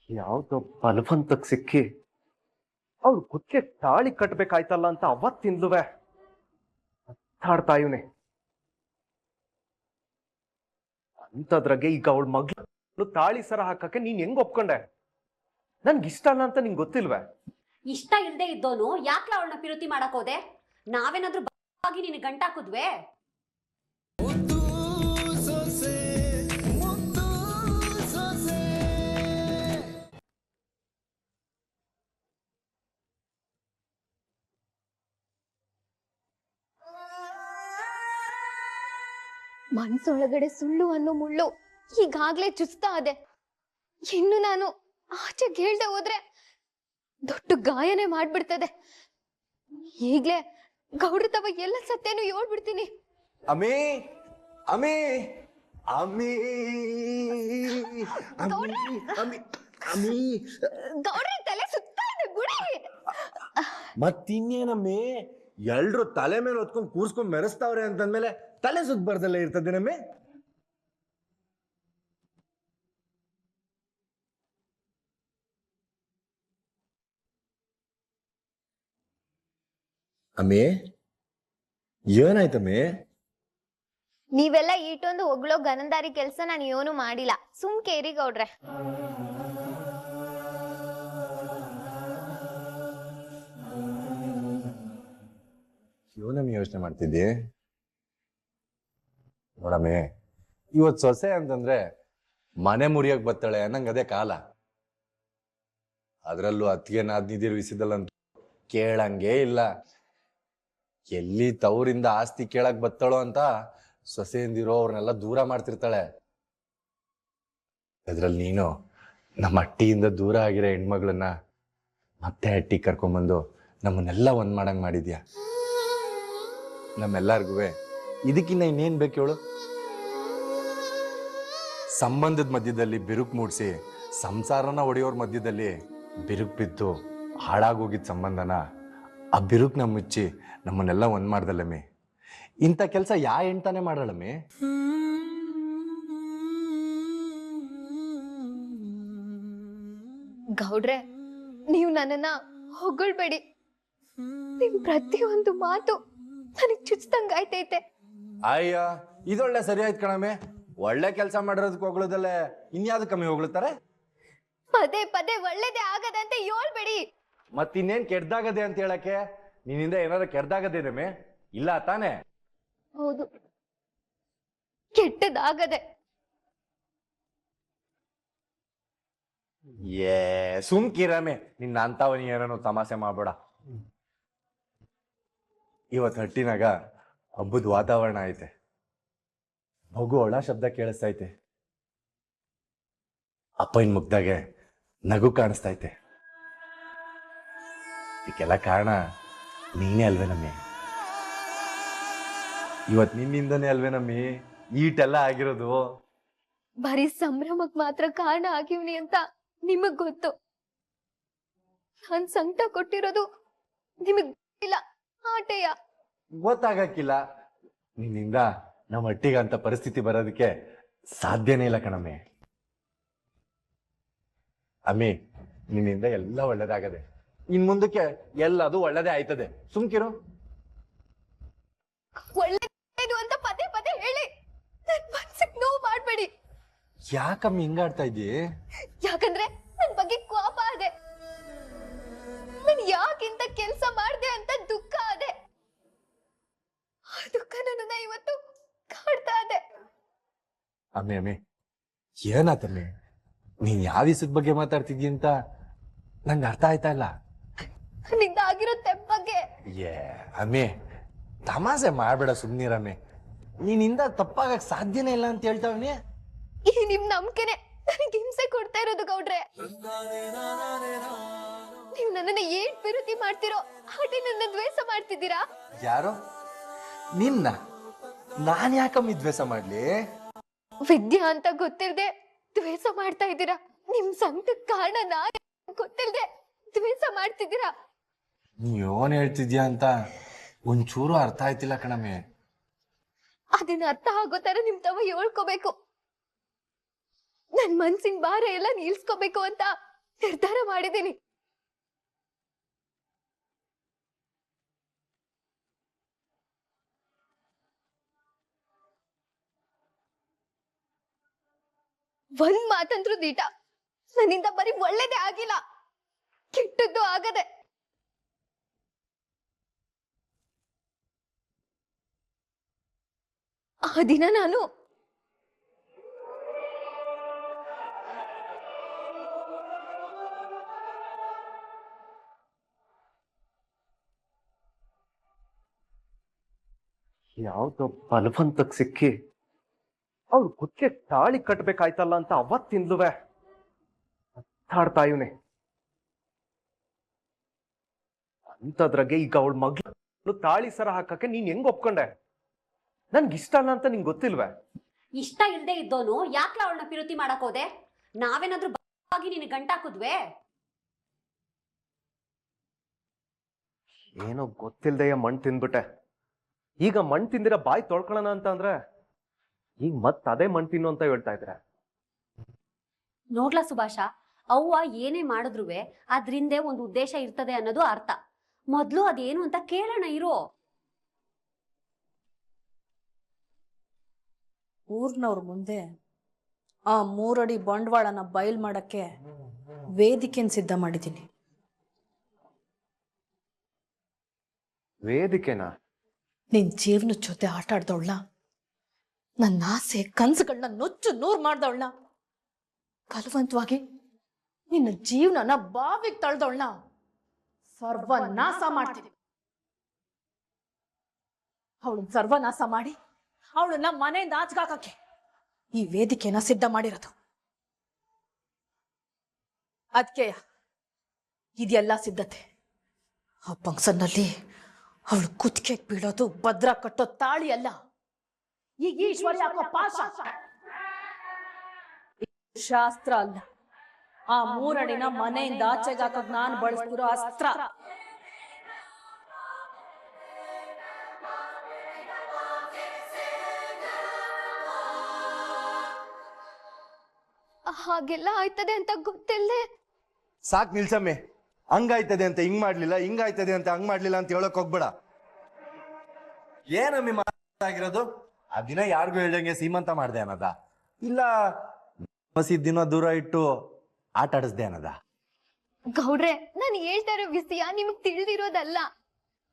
ಯಾವ್ದೋ ಬಲವಂತಕ್ ಸಿಕ್ಕಿ ಅವ್ಳು ಕುಕ್ಕೆ ತಾಳಿ ಕಟ್ಬೇಕಾಯ್ತಲ್ಲ ಅಂತ ಅವತ್ತಿಂದ್ಲುವೆ ಹತ್ತಾಡ್ತಾ ಇವನೆ. ಅಂತದ್ರಾಗೆ ಈಗ ಅವಳ ಮಗಳು ತಾಳಿ ಸರ ಹಾಕಕ್ಕೆ ನೀನ್ ಹೆಂಗ್ ಒಪ್ಕೊಂಡೆ? ನನ್ಗಿಷ್ಟ ಅಲ್ಲ ಅಂತ ನಿಂಗೆ ಗೊತ್ತಿಲ್ವೇ? ಇಷ್ಟ ಇಲ್ದೆ ಇದ್ದೋನು ಯಾಕೆ ಅವಳನ್ನ ಪಿರುತಿ ಮಾಡಕ್ ಹೋದೆ? ನಾವೇನಾದ್ರೂ ಆಗಿ ನಿನ್ ಗಂಟಾಕುದ್ವೆ? ಮನ್ಸೊಳಗಡೆ ಸುಳ್ಳು ಅನ್ನೋ ಮುಳ್ಳು ಈಗಾಗ್ಲೇ ಚುಸ್ತಾ ಇದೆ. ಇನ್ನು ನಾನು ಆಚೆ ಹೇಳ್ದೆ ಹೋದ್ರೆ ದೊಡ್ಡ ಗಾಯನೇ ಮಾಡ್ಬಿಡ್ತದೆ. ಈಗ್ಲೇ ಗೌಡ್ರ ತವ ಎಲ್ಲ ಸತ್ಯನು ಹೇಳ್ಬಿಡ್ತೀನಿ. ಅಮೇ ಅಮೇ ಅಮೇ ಗೌಡ್ರ ತಲೆ ಸುತ್ತಾ ಇದೆ ಗುಡಿ. ಮತ್ತಿನ್ನೇನಮ್ಮೆ ಎಲ್ರು ತಲೆ ಮೇಲೆ ಹೊತ್ಕೊಂಡ್ ಕೂರ್ಸ್ಕೊಂಡ್ ಮೆರೆಸ್ತಾವ್ರೆ ಅಂತಂದ್ಮೇಲೆ ತಲೆ ಸುತ್ತ ಬರ್ದಲ್ಲೇ ಇರ್ತದೆ ನಮ್ಮೆ. ಅಮ್ಮೆ ಏನಾಯ್ತಮ್ಮೆ? ನೀವೆಲ್ಲ ಈಟೊಂದು ಹೊಗಳೋ ಗನಂದಾರಿ ಕೆಲ್ಸ ನಾನು ಏನು ಮಾಡಿಲ್ಲ. ಸುಮ್ ಕೇರಿ ಗೌಡ್ರೆ. ಇವನಮ್ಮೆ ಯೋಚನೆ ಮಾಡ್ತಿದ್ದಿ? ನೋಡಮ್ಮೆ, ಇವತ್ ಸೊಸೆ ಅಂತಂದ್ರೆ ಮನೆ ಮುರಿಯಕ್ ಬತ್ತಾಳೆ ಅನ್ನಂಗ ಅದೇ ಕಾಲ. ಅದ್ರಲ್ಲೂ ಅತ್ತಿಗೆ ನಾದ್ನಿದಿರು ವಿಸಿದಲ್ಲಂತೂ ಕೇಳಂಗೇ ಇಲ್ಲ. ಎಲ್ಲಿ ತವರಿಂದ ಆಸ್ತಿ ಕೇಳಕ್ ಬತ್ತಾಳೋ ಅಂತ ಸೊಸೆಯಿಂದಿರೋ ಅವ್ರನ್ನೆಲ್ಲ ದೂರ ಮಾಡ್ತಿರ್ತಾಳೆ. ಅದ್ರಲ್ಲಿ ನೀನು ನಮ್ಮ ಅಟ್ಟಿಯಿಂದ ದೂರ ಆಗಿರೋ ಹೆಣ್ಮಗಳನ್ನ ಮತ್ತೆ ಅಟ್ಟಿ ಕರ್ಕೊಂಡ್ಬಂದು ನಮ್ಮನ್ನೆಲ್ಲ ಒಂದ್ ಮಾಡಂಗ್ ಮಾಡಿದ್ಯಾ. ನಮ್ಮೆಲ್ಲರಿಗೂ ಇದಕ್ಕಿನ್ನ ಇನ್ನೇನ್ ಬೇಕು ಹೇಳು? ಸಂಬಂಧದ ಮಧ್ಯದಲ್ಲಿ ಬಿರುಕು ಮೂಡಿಸಿ ಸಂಸಾರನ ಒಡೆಯೋರ್ ಮಧ್ಯದಲ್ಲಿ ಬಿರುಕು ಬಿದ್ದು ಹಾಳಾಗೋಗಿದ್ದ ಸಂಬಂಧನ ಆ ಬಿರುಕ್ನ ಮುಚ್ಚಿ ನಮ್ಮನ್ನೆಲ್ಲ ಒಂದ್ ಮಾಡ್ದಲ್ಲಮ್ಮಿ. ಇಂಥ ಕೆಲಸ ಯಾ ಹೆಣ್ತಾನೆ ಮಾಡಳಮ್ಮಿ? ಗೌಡ್ರೆ, ನೀವು ನನ್ನನ್ನ ಹೊಗಳ್ಬೇಡಿ. ನಿಮ್ ಪ್ರತಿಯೊಂದು ಮಾತು ನನಗ್ ಚುಚ್ದಂಗಾಯ್ತೈತೆ. ಅಯ್ಯ, ಇದೊಳ್ಳೆ ಸರಿ ಆಯ್ತು ಕಣಮ್ಮೆ. ಒಳ್ಳೆ ಕೆಲಸ ಮಾಡಿರೋದಕ್ಕೆ ಹೊಗಳದಲ್ಲೇ ಇನ್ಯಾವ್ದು ಕಮ್ಮಿ ಹೊಗಳ್ತಾರೆ? ಪದೇ ಪದೇ ಒಳ್ಳೇದೇ ಆಗದೆ ಅಂತ ಹೇಳ್ಬೇಡಿ. ಮತ್ತಿನ್ನೇನ್ ಕೆಡ್ದಾಗದೆ ಅಂತ ಹೇಳಕ್ಕೆ ನಿನ್ನಿಂದ ಏನಾದ್ರು ಕೆಡ್ದಾಗದೇನಮ್ಮೆ? ಇಲ್ಲ ತಾನೆ? ಹೌದು, ಕೆಟ್ಟದಾಗದೆ. ಏ ಸುಮ್ಕಿರಮ್ಮೆ, ನಿನ್ನ ಅಂತವನಿ ಏನೋ ತಮಾಷೆ ಮಾಡ್ಬೇಡ. ಇವತ್ತು ಹಟ್ಟಿನಾಗ ಹಬ್ಬದ ವಾತಾವರಣ ಐತೆ. ಮಗು ಒಳ ಶಬ್ದ ಕೇಳಿಸ್ತೈತೆ. ಅಪ್ಪನ ಮುಗ್ದಾಗೆ ನಗು ಕಾಣಿಸ್ತೈತೆ. ಇದಕ್ಕೆಲ್ಲ ಕಾರಣ ನೀನೇ ಅಲ್ವೇನಮ್ಮಿ? ಇವತ್ ನಿನ್ನಿಂದನೇ ಅಲ್ವೇನಮ್ಮಿ ಈಟೆಲ್ಲ ಆಗಿರೋದು? ಬರೀ ಸಂಭ್ರಮಕ್ ಮಾತ್ರ ಕಾರಣ ಆಗಿವ್ನಿ ಅಂತ ನಿಮಗ್ ಗೊತ್ತು. ನಾನ್ ಸಂಕಟ ಕೊಟ್ಟಿರೋದು ನಿಮಗ್ ಗೊತ್ತಿಲ್ಲ. ಆಟೆಯ ಗೊತ್ತಾಗಕ್ಕಿಲ್ಲ. ನಿನ್ನಿಂದ ನಮ್ಮ ಹಟ್ಟಿಗಂತ ಪರಿಸ್ಥಿತಿ ಬರೋದಕ್ಕೆ ಸಾಧ್ಯನೇ ಇಲ್ಲ ಕಣಮ್ಮಿ. ಅಮ್ಮಿ, ನಿನ್ನಿಂದ ಎಲ್ಲ ಒಳ್ಳೇದಾಗದೆ. ಇನ್ ಮುಂದಕ್ಕೆ ಎಲ್ಲದು ಒಳ್ಳೇದೇ ಆಯ್ತದೆ. ಸುಮ್ಕಿರು. ಒಳ್ಳೇದು ಅಂತ ಪದೇ ಪದೇ ಹೇಳಿ ನನ್ ಮನ್ಸಿಗೆ ನೋವು ಮಾಡ್ಬೇಡಿ. ಯಾಕಮ್ಮಿ ಹಿಂಗಾಡ್ತಾ ಇದ್ದೀ? ಯಾಕಂದ್ರೆ ನನ್ ಬಗ್ಗೆ ಕೋಪ ಇದೆ. ನನ್ ಯಾಕಿಂತ ಕೆಲ್ಸ ಮಾಡ್ದೆ ಅಂತ ದುಃಖ ಇದೆ. ಆ ದುಃಖ ನನ್ನನ್ನ ಇವತ್ತು ಕಾಡ್ತಾ ಇದೆ. ಅಮ್ಮಿ ಅಮ್ಮಿ, ಏನಾತಮ್ಮಿ? ನೀನ್ ಯಾವ ವಿಷಯದ ಬಗ್ಗೆ ಮಾತಾಡ್ತಿದ್ದಿ ಅಂತ ನಂಗೆ ಅರ್ಥ ಆಯ್ತಾ ಇಲ್ಲ. ನಿಂದ ಆಗಿರೋ ತೆಪ್ಪಗೆ. ಏ ಅಮ್ಮಿ, ತಮಾಷೆ ಮಾಡ್ಬೇಡ, ಸುಮ್ನಿರಮ್ಮಿ. ನೀನಿಂದ ತಪ್ಪಾಗಕ್ ಸಾಧ್ಯನೇ ಇಲ್ಲ ಅಂತ ಹೇಳ್ತಾವನಿ. ಈ ನಿಮ್ ನಂಬಿಕೆನೆ ನನಗೆ ಹಿಂಸೆ ಕೊಡ್ತಾ ಇರೋದು ಗೌಡ್ರೆ. ನೀವು ನನ್ನನ್ನ ಏನ್ ವಿರೋಧಿ ಮಾಡ್ತಿರೋ ಹಾಗೆ ನನ್ನ ದ್ವೇಷ ಮಾಡ್ತಿದ್ದೀರಾ. ಯಾರು? ನಿನ್ನ? ನಾನ್ ಯಾಕಮ್ಮಿ ದ್ವೇಷ ಮಾಡ್ಲಿ? ವಿದ್ಯಾ ಅಂತ ಗೊತ್ತಿಲ್ದೆ ದ್ವೇಷ ಮಾಡ್ತಾ ಇದ್ದೀರಾ. ನಿಮ್ ಸಂಕಟಕ್ಕೆ ಕಾರಣ ನಾನು ಗೊತ್ತಿಲ್ದೆ ದ್ವೇಷ ಮಾಡ್ತಿದ್ದೀರಾ. ನೀನ್ ಹೇಳ್ತಿದ್ಯಾ ಅಂತ ಒಂಚೂರು ಅರ್ಥ ಆಯ್ತಿಲ್ಲ ಕಣಮ್ಮಿ. ಅದನ್ನ ಅರ್ಥ ಆಗೋ ತರ ನಿಮ್ ತವ ಹೇಳ್ಕೋಬೇಕು. ನನ್ ಮನ್ಸಿನ ಭಾರ ಎಲ್ಲ ನಿಲ್ಸ್ಕೋಬೇಕು ಅಂತ ನಿರ್ಧಾರ ಮಾಡಿದ್ದೀನಿ. ಒಂದ್ ಮಾತಂದ್ರು ದೀಟ, ನನ್ನಿಂದ ಬರೀ ಒಳ್ಳೇದೇ ಆಗಿಲ್ಲ, ಕೆಟ್ಟದ್ದು ಆಗದೆ. ಆ ದಿನ ನಾನು ಯಾವ್ದೋ ಬಲವಂತಕ್ ಸಿಕ್ಕಿ ಅವ್ಳು ಕುತ್ತಿಗೆ ತಾಳಿ ಕಟ್ಬೇಕಾಯ್ತಲ್ಲ ಅಂತ ಅವತ್ತಿಂದ್ಲುವೆ ಮಾತಾಡ್ತಾ ಇವನೇ. ಅಂತದ್ರಾಗೆ ಈಗ ಅವಳ ಮಗಳು ತಾಳಿ ಸರ ಹಾಕಕ್ಕೆ ನೀನ್ ಹೆಂಗ್ ಒಪ್ಕೊಂಡೆ? ನನ್ಗೆ ಇಷ್ಟ ಅಲ್ಲ ಅಂತ ನಿಂಗೆ ಗೊತ್ತಿಲ್ವೇ? ಇಷ್ಟ ಇಲ್ದೆ ಇದ್ದೋನು ಯಾಕ್ಲ ಅವಳನ್ನ ಪಿರುತಿ ಮಾಡಕ್ ಹೋದೆ? ನಾವೇನಾದ್ರೂ ಆಗಿ ನಿನಗೆ ಗಂಟಾಕುದ್ವೆ? ಏನೋ ಗೊತ್ತಿಲ್ದೆಯ ಮಣ್ ತಿಂದ್ಬಿಟ್ಟೆ. ಈಗ ಮಣ್ ತಿಂದಿರ ಬಾಯಿ ತೊಳ್ಕೊಳ್ಳೋಣ ಅಂತ ಅಂದ್ರೆ ಈಗ ಮತ್ ಅದೇ ಮಣ್ ತಿನ್ನು ಅಂತ ಹೇಳ್ತಾ ಇದ್ರೆ. ನೋಡ್ಲಾ ಸುಭಾಷ, ಅವ್ವ ಏನೇ ಮಾಡಿದ್ರುವೆ ಅದ್ರಿಂದೆ ಒಂದು ಉದ್ದೇಶ ಇರ್ತದೆ ಅನ್ನೋದು ಅರ್ಥ. ಮೊದ್ಲು ಅದೇನು ಅಂತ ಕೇಳೋಣ ಇರೋ. ಊರ್ನವ್ರ ಮುಂದೆ ಆ 3 ಅಡಿ ಬಂಡವಾಳನ ಬಯಲ್ ಮಾಡಕ್ಕೆ ವೇದಿಕೆನ ಸಿದ್ಧ ಮಾಡಿದ್ದೀನಿ. ವೇದಿಕೆನಾ? ನಿನ್ ಜೀವನದ ಜೊತೆ ಆಟ ಆಡ್ದವಳನ್ನ, ನನ್ನ ಆಸೆ ಕನ್ಸುಗಳನ್ನ ನುಚ್ಚು ನೂರ್ ಮಾಡ್ದವಳನ್ನ, ಬಲವಂತವಾಗಿ ನಿನ್ನ ಜೀವನನ ಬಾವಿಗೆ ತಳ್ದವಳನ್ನ ಸರ್ವನಾಶ ಮಾಡ್ತೀನಿ. ಅವಳನ್ನ ಸರ್ವನಾಶ ಮಾಡಿ ಅವಳನ್ನ ಮನೆಯಿಂದ ಆಚಗಾಕಕ್ಕೆ ಈ ವೇದಿಕೆನ ಸಿದ್ಧ ಮಾಡಿರೋದು. ಅದಕ್ಕೆ ಇದೆಲ್ಲ ಸಿದ್ಧತೆ. ಆ ಫಂಕ್ಷನ್ನಲ್ಲಿ ಅವಳು ಕುತ್ತಿಗೆ ಬೀಳೋದು, ಭದ್ರ ಕಟ್ಟೋ ತಾಳಿ ಅಲ್ಲ, ಈಗ ಈಶ್ವರಿ ಹಾಕೋ ಪಾಶ. ಶಾಸ್ತ್ರ ಅಲ್ಲ, ಆ 3 ಅಡಿನ ಮನೆಯಿಂದ ಆಚೆಗಾಕೋಕ್ ನಾನು ಬಳಸ್ತಿರೋ ಅಸ್ತ್ರ. ಹಾಗೆಲ್ಲ ಆಯ್ತದೆ ಅಂತ ಗೊತ್ತಿಲ್ಲದೆ. ಸಾಕ್ ನಿಲ್ಸಮ್ಮೆ. ಹಂಗಾಯ್ತದೆ ಅಂತ ಹಿಂಗ್ ಮಾಡ್ಲಿಲ್ಲ, ಹಿಂಗಾಯ್ತದೆ ಅಂತ ಹಂಗ್ ಮಾಡ್ಲಿಲ್ಲ ಅಂತ ಹೇಳಕ್ ಹೋಗ್ಬೇಡ. ಏನಮ್ಮಿ ಆಗಿರೋದು? ಆ ದಿನ ಯಾರಿಗೂ ಹೇಳ್ದಂಗೆ ಸೀಮಂತ ಮಾಡ್ದೆ ಅನ್ನದ, ಇಲ್ಲ ದಿನ ದೂರ ಇಟ್ಟು ಆಟ ಆಡಿಸ್ದೆ ಅನ್ನದ? ಗೌಡ್ರೆ, ನಾನು ಹೇಳ್ತಾ ಇರೋ ವಿಷಯ ನಿಮಗ್ ತಿಳಿದಿರೋದಲ್ಲ,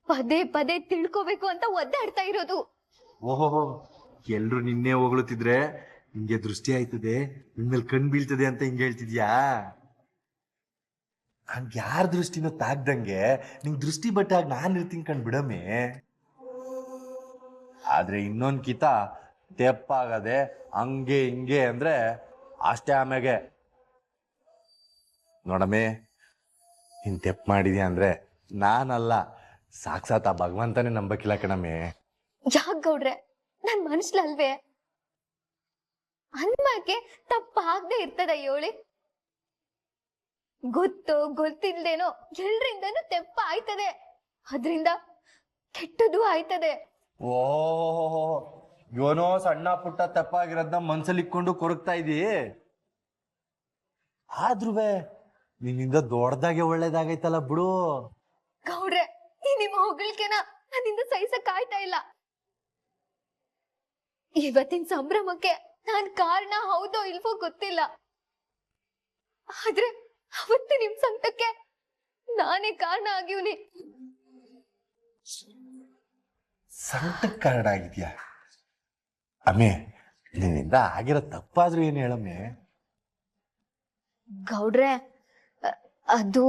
ಪದೇ ಪದೇ ತಿಳ್ಕೋಬೇಕು ಅಂತ ಒದ್ದಾಡ್ತಾ ಇರೋದು. ಓಹೋ, ಎಲ್ರು ನಿನ್ನೆ ಹೊಗಳುತ್ತಿದ್ರೆ ಹಿಂಗೆ ದೃಷ್ಟಿ ಆಯ್ತದೆ, ನಿನ್ಮೇಲೆ ಕಣ್ ಬೀಳ್ತದೆ ಅಂತ ಹಿಂಗೆ ಹೇಳ್ತಿದ್ಯಾ? ಹಂಗ ಯಾರ ದೃಷ್ಟಿನೂ ತಾಗ್ದಂಗೆ ನಿಂಗ್ ದೃಷ್ಟಿ ಬಟ್ಟಾಗ ನಾನ್ ಇರ್ತೀನಿ ಕಣ್ ಬಿಡಮ್ಮೆ. ಆದ್ರೆ ಇನ್ನೊಂದ್ ಕಿತ ತೆಪ್ಪಾಗದೆ ಹಂಗೆ ಹಿಂಗೆ ಅಂದ್ರೆ ಅಷ್ಟೇ. ಆಮ್ಯಾಗೆ ನೋಡಮ್ಮೆ, ನೀನ್ ತೆಪ್ಪ ಮಾಡಿದ್ಯಾ ಅಂದ್ರೆ ನಾನಲ್ಲ, ಸಾಕ್ಷಾತ್ ಆ ಭಗವಂತನೇ ನಂಬಕ್ಕಿಲ್ಲ ಕಣಮ್ಮೆ. ಯಾಕ್ ಗೌಡ್ರೆ, ನನ್ ಮನುಷ್ಯಲ್ವೇ? ಅನ್ಮಾಕೆ ತಪ್ಪಾಗದೆ ಇರ್ತದ ಹೇಳಿ? ಗೊತ್ತು ಗೊತ್ತಿಲ್ದೇನೋ ಎಲ್ರಿಂದನೂ ತೆಪ್ಪ ಆಯ್ತದೆ, ಅದ್ರಿಂದ ಕೆಟ್ಟದ್ದು ಆಯ್ತದೆ. ಓಹೋ, ಇವನೋ ಸಣ್ಣ ಪುಟ್ಟ ತಪ್ಪಾಗಿರೋದ್ನ ಮನ್ಸಲ್ಲಿ ಇಕ್ಕೊಂಡು ಕೊರಗ್ತಾ ಇದೀ. ಆದ್ರೂ ನಿನ್ನಿಂದ ದೊಡ್ಡದಾಗೆ ಒಳ್ಳೇದಾಗೈತಲ್ಲ ಬಿಡು. ಗೌಡ್ರೆ, ಈ ನಿಮ್ಮ ಹೊಗಳಿಕೆನ ನನ್ನಿಂದ ಸಹಿಸಕ್ ಆಯ್ತಾ ಇಲ್ಲ. ಇವತ್ತಿನ ಸಂಭ್ರಮಕ್ಕೆ ನಾನ್ ಕಾರಣ ಹೌದೋ ಇಲ್ವೋ ಗೊತ್ತಿಲ್ಲ, ಆದ್ರೆ ಅವತ್ತು ನಿಮ್ ಸಂಕಟಕ್ಕೆ ನಾನೇ ಕಾರಣ ಆಗಿವ್ನಿ. ಸಂಕಟಕ್ಕೆ ಕಾರಣ ಆಗಿದ್ಯಾ? ಅಮ್ಮೆ, ನಿನ್ನಿಂದ ಆಗಿರೋ ತಪ್ಪಾದ್ರೂ ಏನು ಹೇಳಮ್ಮೆ? ಗೌಡ್ರೆ, ಅದು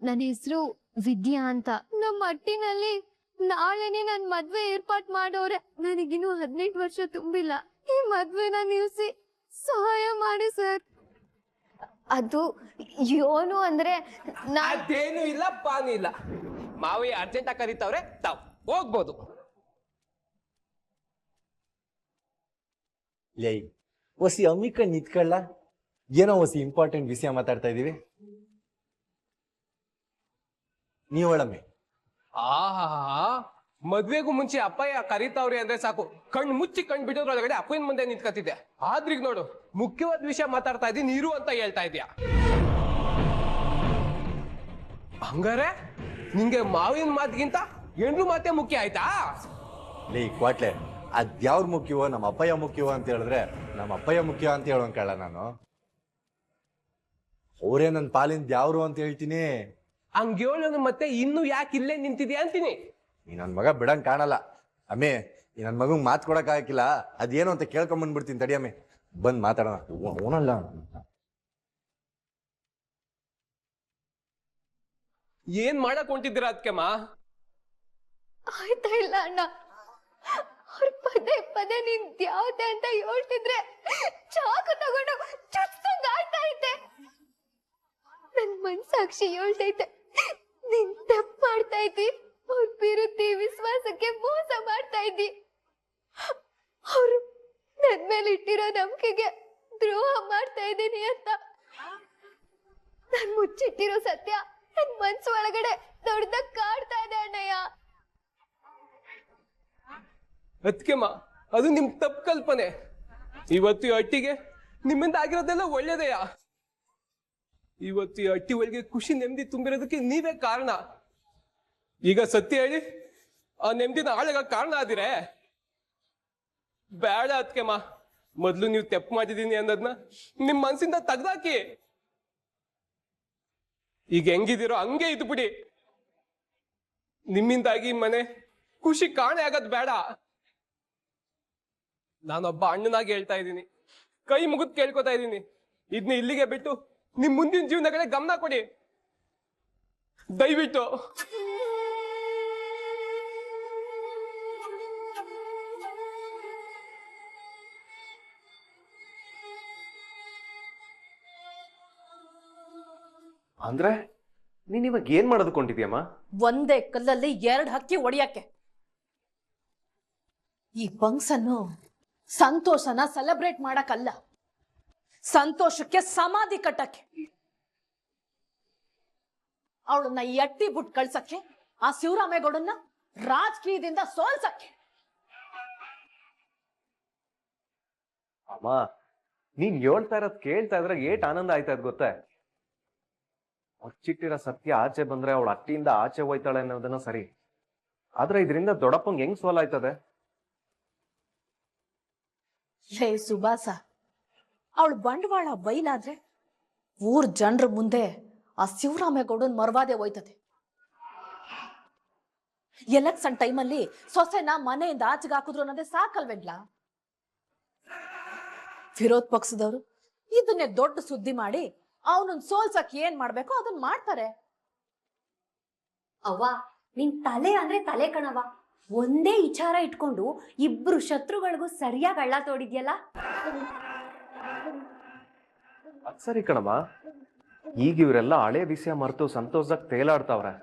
ನನ್ನ ಹೆಸರು ವಿದ್ಯಾ ಅಂತ. ನಮ್ಮ ಮಟ್ಟಿನಲ್ಲಿ ನಾಳೆನೆ ನನ್ ಮದ್ವೆ ಏರ್ಪಾಟ್ ಮಾಡೋರೆ. ನನಗಿನ್ನೂ 18 ವರ್ಷ ತುಂಬಿಲ್ಲ. ಈ ಮದ್ವೆನ ನಿಲ್ಸಿ ಸಹಾಯ ಮಾಡಿ ಸರ್. ಅದು ಏನು ಅಂದ್ರೆ ಅದೇನು ಇಲ್ಲ ಪಾನು ಇಲ್ಲ. ಮಾವಯ್ಯ ಅರ್ಜೆಂಟ್ ಆಗಿ ಕರೀತಾವ್ರೆ, ತಾವ್ ಹೋಗ್ಬೋದು. ಲೈ ಹೊಸಿ ಅಮ್ಮಿಕ ನಿಂತ್ಕೊಳ್ಳ, ಏನೋ ಹೊಸಿ ಇಂಪಾರ್ಟೆಂಟ್ ವಿಷಯ ಮಾತಾಡ್ತಾ ಇದೀವಿ. ನೀವ್ ಹೇಳಮ್ಮೆ. ಆಹಾ, ಮದ್ವೆಗೂ ಮುಂಚೆ ಅಪ್ಪಯ್ಯ ಕರೀತಾವ್ರಿ ಅಂದ್ರೆ ಸಾಕು ಕಣ್ಣು ಮುಚ್ಚಿ ಕಣ್ ಬಿಡೋದ್ರೊಳಗಡೆ ಅಪ್ಪನ ಮುಂದೆ ನಿಂತ್ಕತ್ತಿದ್ದೆ. ಆದ್ರೀಗ ನೋಡು ಮುಖ್ಯವಾದ ವಿಷಯ ಮಾತಾಡ್ತಾ ಇದ್ದೀನಿ, ನೀರು ಅಂತ ಹೇಳ್ತಾ ಇದೀಯ. ಹಂಗಾರೆ ನಿಂಗೆ ಮಾವಿನ ಮಾತಿಗಿಂತ ಹೆಣ್ರು ಮಾತೇ ಮುಖ್ಯ ಆಯ್ತಾ? ಲೇ ಕ್ವಾಟ್ಲೆ, ಅದ್ಯಾವ್ರು ಮುಖ್ಯವೋ ನಮ್ಮ ಅಪ್ಪಯ್ಯ ಮುಖ್ಯವೋ ಅಂತ ಹೇಳಿದ್ರೆ ನಮ್ಮ ಅಪ್ಪಯ್ಯ ಮುಖ್ಯ ಅಂತ ಹೇಳೋನ್ ಕೇಳ ನಾನು. ಅವರೇ ನನ್ನ ಪಾಲಿಂದ ಯಾವ್ರು ಅಂತ ಹೇಳ್ತೀನಿ. ಹಂಗೇಳೋನು ಮತ್ತೆ ಇನ್ನು ಯಾಕೆ ಇಲ್ಲೇ ನಿಂತಿದ್ಯಾ ಅಂತೀನಿ. ಈ ನನ್ನ ಮಗ ಬಿಡಂಗ್ ಕಾಣಲ್ಲ. ಅಮ್ಮೆ, ಈ ನನ್ನ ಮಗಂಗ್ ಮಾತು ಕೊಡಕ್ ಆಗಿಲ್ಲ, ಅದೇನು ಅಂತ ಕೇಳ್ಕೊಂಬಂದ್ಬಿಡ್ತೀನಿ ತಡಿಯಮ್ಮೆ, ಬಂದ್ ಮಾತಾಡೋಣ. ಅವನಲ್ಲ ಏನ್ ಮಾಡಕ್ ಹೊಂಟಿದ್ದೀರಾ ಅದಕ್ಕೆಮ್ಮ? ಆಯ್ತಾ ಇಲ್ಲ ಅಣ್ಣ, ಅವ್ರ ಪದೇ ಪದೇ ನಿನ್ ದ್ಯಾವತೆ ಅಂತ ಹೇಳ್ತಿದ್ರೆ ಚಾಕು ತಗೊಂಡು ಚುಚ್ದಂಗ್ ಆಯ್ತಾ ಐತೆ. ನನ್ ಮನ್ಸಾಕ್ಷಿ ಹೇಳ್ತೈತೆ ನೀನ್ ತಪ್ಪು ಮಾಡ್ತಾ ಇದ್ದಿ, ಅವ್ರ ವಿರುದ್ಧಿ ವಿಶ್ವಾಸಕ್ಕೆ ಮೋಸ ಮಾಡ್ತಾ ಇದ್ದಿ. ಅವ್ರು ನನ್ ಮೇಲೆ ಇಟ್ಟಿರೋ ನಂಬಿಕೆಗೆ ದ್ರೋಹ ಮಾಡ್ತಾ ಇದ್ದೀನಿ ಅಂತ. ನನ್ ಮುಚ್ಚಿಟ್ಟಿರೋ ಸತ್ಯ ನನ್ ಮನ್ಸು ಒಳಗಡೆ ದೊಡ್ಡದಾಗ ಕಾಡ್ತಾ ಇದೆ ಅಣ್ಣಯ್ಯ. ಅದಕ್ಕೆಮ್ಮ ಅದು ನಿಮ್ ತಪ್ಪು ಕಲ್ಪನೆ. ಇವತ್ತು ಈ ಹಟ್ಟಿಗೆ ನಿಮ್ಮಿಂದ ಆಗಿರೋದೆಲ್ಲ ಒಳ್ಳೇದೆಯಾ. ಇವತ್ತು ಈ ಹಟ್ಟಿ ಒಳಗೆ ಖುಷಿ ನೆಮ್ಮದಿ ತುಂಬಿರೋದಕ್ಕೆ ನೀವೇ ಕಾರಣ. ಈಗ ಸತ್ಯ ಹೇಳಿ ಆ ನೆಮ್ಮದಿನ ಹಾಳಾಗ ಕಾರಣ ಆದಿರೆ ಬೇಡ. ಅದಕ್ಕೆಮ್ಮ ಮೊದ್ಲು ನೀವು ತಪ್ಪು ಮಾಡಿದೀನಿ ಅನ್ನೋದನ್ನ ನಿಮ್ ಮನ್ಸಿಂದ ತೆಗ್ದಾಕಿ. ಈಗ ಹೆಂಗಿದಿರೋ ಹಂಗೆ ಇದ್ದು ಬಿಡಿ. ನಿಮ್ಮಿಂದಾಗಿ ಮನೆ ಖುಷಿ ಕಾಣೆ ಆಗೋದ್ ಬೇಡ. ನಾನೊಬ್ಬ ಅಣ್ಣನಾಗಿ ಹೇಳ್ತಾ ಇದ್ದೀನಿ, ಕೈ ಮುಗಿದ್ ಕೇಳ್ಕೊತಾ ಇದ್ದೀನಿ, ಇದನ್ನ ಇಲ್ಲಿಗೆ ಬಿಟ್ಟು ನಿಮ್ ಮುಂದಿನ ಜೀವನ ಕಡೆ ಗಮನ ಕೊಡಿ ದಯವಿಟ್ಟು. ಅಂದ್ರೆ ನೀನ್ ಇವಾಗ ಏನ್ ಮಾಡೋದಕ್ಕೊಂಡಿದ್ಯಮ್ಮ? ಒಂದೇ ಕಲ್ಲಲ್ಲಿ 2 ಹಕ್ಕಿ ಹೊಡಿಯಕ್ಕೆ. ಈ ಫಂಕ್ಷನ್ನು ಸಂತೋಷನ ಸೆಲೆಬ್ರೇಟ್ ಮಾಡಕ್ಕಲ್ಲ, ಸಂತೋಷಕ್ಕೆ ಸಮಾಧಿ ಕಟ್ಟಕ್ಕೆ. ಅವಳನ್ನ ಎಟ್ಟಿ ಬಿಟ್ಟು ಕಳ್ಸಕ್ಕೆ, ಆ ಶಿವರಾಮೇಗೌಡನ್ನ ರಾಜಕೀಯದಿಂದ ಸೋಲ್ಸಕ್ಕೆ. ಅಮ್ಮ, ನೀನ್ ಹೇಳ್ತಾ ಇರೋದ್ ಕೇಳ್ತಾ ಇದ್ರೆ ಏಟ್ ಆನಂದ ಆಯ್ತಾ ಇದ್ ಗೊತ್ತೇ. ಮುಚ್ಚಿಟ್ಟಿರೋ ಸತ್ಯ ಆಚೆ ಬಂದ್ರೆ ಅವಳು ಹಟ್ಟಿಯಿಂದ ಆಚೆ ಹೋಯ್ತಾಳೆ ಅನ್ನೋದನ್ನ ಸರಿ, ಆದ್ರೆ ಇದರಿಂದ ದೊಡ್ಡಪ್ಪಂಗ್ ಹೆಂಗ್ ಸೋಲಾಯ್ತದೆ? ಹೇ ಸುಭಾಸ, ಅವಳು ಬಂಡವಾಳ ಬೈಲಾದ್ರೆ ಊರ್ ಜನರ ಮುಂದೆ ಆ ಶಿವರಾಮೇಗೌಡನ್ ಮರ್ವಾದೆ ಹೋಯ್ತದೆ. ಎಲೆಕ್ಷನ್ ಟೈಮಲ್ಲಿ ಸೊಸೆನ ಮನೆಯಿಂದ ಆಚೆಗೆ ಹಾಕಿದ್ರು ಅನ್ನೋದೇ ಸಾಕಲ್ವೆಡ್ಲ. ವಿರೋಧ ಪಕ್ಷದವರು ಇದನ್ನೇ ದೊಡ್ಡ ಸುದ್ದಿ ಮಾಡಿ ಅವನನ್ನ ಸೋಲ್ಸಕ್ ಏನ್ ಮಾಡ್ಬೇಕೋ ಅದನ್ನ ಮಾಡ್ತಾರೆ. ಅವ್ವ, ನಿನ್ ತಲೆ ಅಂದ್ರೆ ತಲೆ ಕಣವ. ಒಂದೇ ವಿಚಾರ ಇಟ್ಕೊಂಡು ಇಬ್ರು ಶತ್ರುಗಳಿಗೂ ಸರಿಯಾಗಿ ಹಳ್ಳ ತೋಡಿದ್ಯಲ್ಲ. ಅದ್ ಸರಿ ಕಣಮ್ಮ, ಈಗ ಇವರೆಲ್ಲ ಹಳೆ ವಿಷಯ ಮರೆತು ಸಂತೋಷದಾಗ ತೇಲಾಡ್ತಾವ್ರೆ.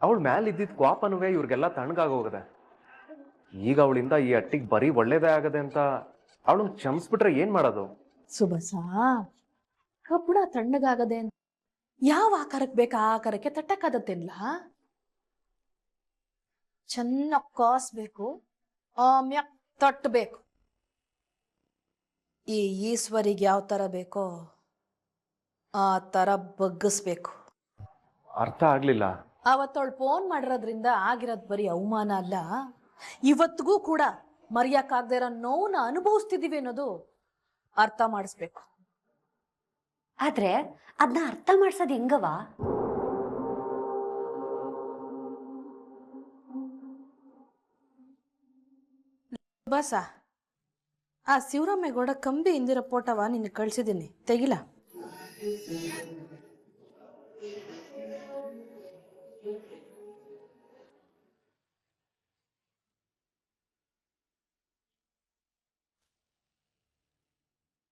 ಅವಳ ಮ್ಯಾಲ ಇದ್ದಿದ್ ಕ್ವಾಪನುವೆ ಇವ್ರಿಗೆಲ್ಲ ತಣ್ಣಗಾಗೋಗದೆ. ಈಗ ಅವಳಿಂದ ಈ ಹಟ್ಟಿಗೆ ಬರೀ ಒಳ್ಳೇದೇ ಆಗದೆ ಅಂತ ಅವಳನ್ನ ಕ್ಷಮಿಸ್ಬಿಟ್ರೆ ಏನ್ ಮಾಡೋದು? ಸುಬಸ, ಕಬ್ಬಣ ತಣ್ಣಗಾಗದೆ ಅಂತ ಯಾವ ಆಕಾರಕ್ಕೆ ಬೇಕಾ ಆ ಆಕಾರಕ್ಕೆ ತಟ್ಟಕ್ಕಾಗತ್ತೆಲ್ಲ. ಚೆನ್ನಾಗ್ ಕಾಸ್ಬೇಕು, ಆಮ್ಯಾಕ್ ತಟ್ಟಬೇಕು. ಈ ಈಶ್ವರಿಗೆ ಯಾವ ತರ ಬೇಕೋ ಆ ತರ ಬಗ್ಗಿಸ್ಬೇಕು. ಅರ್ಥ ಆಗ್ಲಿಲ್ಲ. ಅವತ್ತವಳು ಫೋನ್ ಮಾಡಿರೋದ್ರಿಂದ ಆಗಿರೋದ್ ಬರೀ ಅವಮಾನ ಅಲ್ಲ, ಇವತ್ತಿಗೂ ಕೂಡ ಮರೆಯಕ್ಕಾಗದೇ ಇರೋ ನೋವನ್ನ ಅನುಭವಿಸ್ತಿದೀವಿ ಅನ್ನೋದು ಅರ್ಥ ಮಾಡಿಸ್ಬೇಕು. ಆದ್ರೆ ಅದನ್ನ ಅರ್ಥ ಮಾಡ್ಸೋದ್ ಹೆಂಗವ? ಬಸ, ಆ ಶಿವರಾಮೇಗೌಡ ಕಂಬಿ ಇಂದಿರೋ ಫೋಟೋವ ನಿನ್ಗೆ ಕಳ್ಸಿದ್ದೀನಿ, ತೆಗಿಲ.